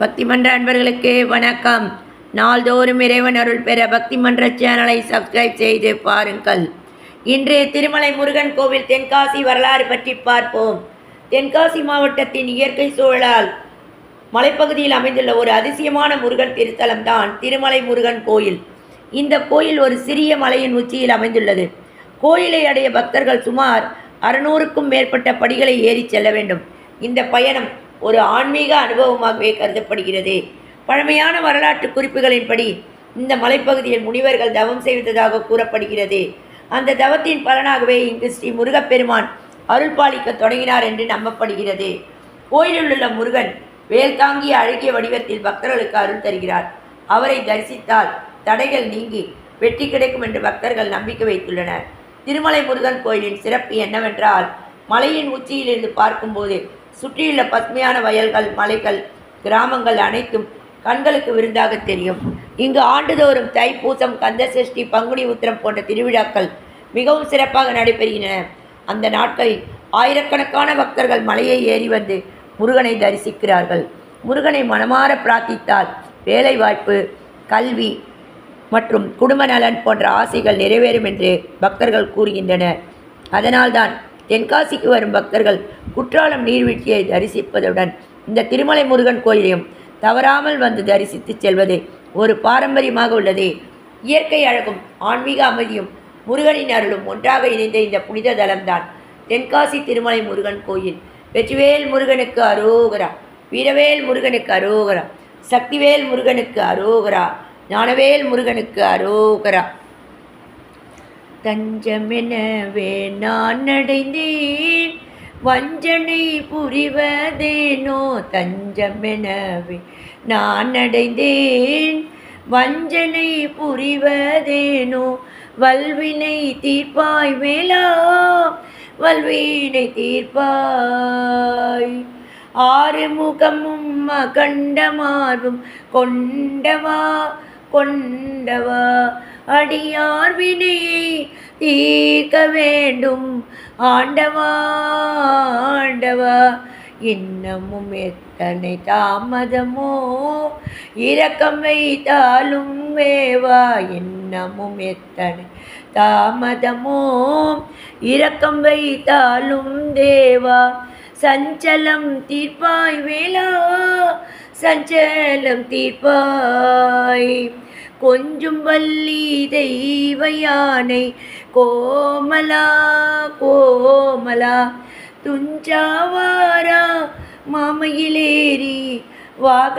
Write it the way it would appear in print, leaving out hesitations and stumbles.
பக்தி மன்ற அன்பர்களுக்கு வணக்கம். நாள்தோறும் இறைவன் அருள் பெற பக்தி மன்ற சேனலை சப்ஸ்கிரைப் செய்து பாருங்கள். இன்று திருமலை முருகன் கோவில் தென்காசி வரலாறு பற்றி பார்ப்போம். தென்காசி மாவட்டத்தின் இயற்கை சூழலால் மலைப்பகுதியில் அமைந்துள்ள ஒரு அதிசயமான முருகன் திருத்தலம் தான் திருமலை முருகன் கோயில். இந்த கோயில் ஒரு சிறிய மலையின் உச்சியில் அமைந்துள்ளது. கோயிலை அடைய பக்தர்கள் சுமார் 600க்கும் மேற்பட்ட படிகளை ஏறி செல்ல வேண்டும். இந்த பயணம் ஒரு ஆன்மீக அனுபவமாகவே கருதப்படுகிறது. பழமையான வரலாற்று குறிப்புகளின்படி இந்த மலைப்பகுதியில் முனிவர்கள் தவம் செய்ததாக கூறப்படுகிறது. அந்த தவத்தின் பலனாகவே இங்கு ஸ்ரீ முருகப்பெருமான் அருள் பாலிக்க தொடங்கினார் என்று நம்பப்படுகிறது. கோயிலில் உள்ள முருகன் வேல் தாங்கிய அழகிய வடிவத்தில் பக்தர்களுக்கு அருள் தருகிறார். அவரை தரிசித்தால் தடைகள் நீங்கி வெற்றி கிடைக்கும் என்று பக்தர்கள் நம்பிக்கை வைத்துள்ளனர். திருமலை முருகன் கோயிலின் சிறப்பு என்னவென்றால், மலையின் உச்சியிலிருந்து பார்க்கும்போது சுற்றியுள்ள பசுமையான வயல்கள், மலைகள், கிராமங்கள் அனைத்தும் கண்களுக்கு விருந்தாக தெரியும். இங்கு ஆண்டுதோறும் தைப்பூசம், கந்தசஷ்டி, பங்குனி உத்திரம் போன்ற திருவிழாக்கள் மிகவும் சிறப்பாக நடைபெறுகின்றன. அந்த நாட்களில் ஆயிரக்கணக்கான பக்தர்கள் மலையை ஏறி வந்து முருகனை தரிசிக்கிறார்கள். முருகனை மனமாற பிரார்த்தித்தால் வேலைவாய்ப்பு, கல்வி மற்றும் குடும்ப நலன் போன்ற ஆசைகள் நிறைவேறும் என்று பக்தர்கள் கூறுகின்றனர். அதனால்தான் தென்காசிக்கு வரும் பக்தர்கள் குற்றாலம் நீர்வீழ்ச்சியை தரிசிப்பதுடன் இந்த திருமலை முருகன் கோயிலையும் தவறாமல் வந்து தரிசித்து செல்வது ஒரு பாரம்பரியமாக உள்ளது. இயற்கை அழகும் ஆன்மீக அமைதியும் முருகனின் அருளும் ஒன்றாக இணைந்த இந்த புனித தலம்தான் தென்காசி திருமலை முருகன் கோயில். வெற்றிவேல் முருகனுக்கு அரோகரா, வீரவேல் முருகனுக்கு அரோகரா, சக்திவேல் முருகனுக்கு அரோகரா, ஞானவேல் முருகனுக்கு அரோகரா. தஞ்சமெனவே நான் அடைந்தேன், வஞ்சனை புரிவதேனோ. தஞ்சமெனவே நான் அடைந்தேன், வஞ்சனை புரிவதேனோ. வல்வினை தீர்ப்பாய் வேளா, வல்வினை தீர்ப்பாய். ஆறுமுகமும் அகண்டமார்வும் கொண்டவா கொண்டவா. அடியார் வினையை தீர்க்க வேண்டும் ஆண்டவா ஆண்டவா. இன்னமும் எத்தனை தாமதமோ, இரக்கம் வைத்தாலும் வேவா. இன்னமும் எத்தனை தாமதமோ, இரக்கம் வைத்தாலும் தேவா. சஞ்சலம் தீர்ப்பாய் வேளா, சஞ்சலம் தீர்ப்பாய். கொஞ்சும் வள்ளி தெய்வ யானை கோமலா கோமலா. துஞ்சாவாரா மாமையிலேறி வாக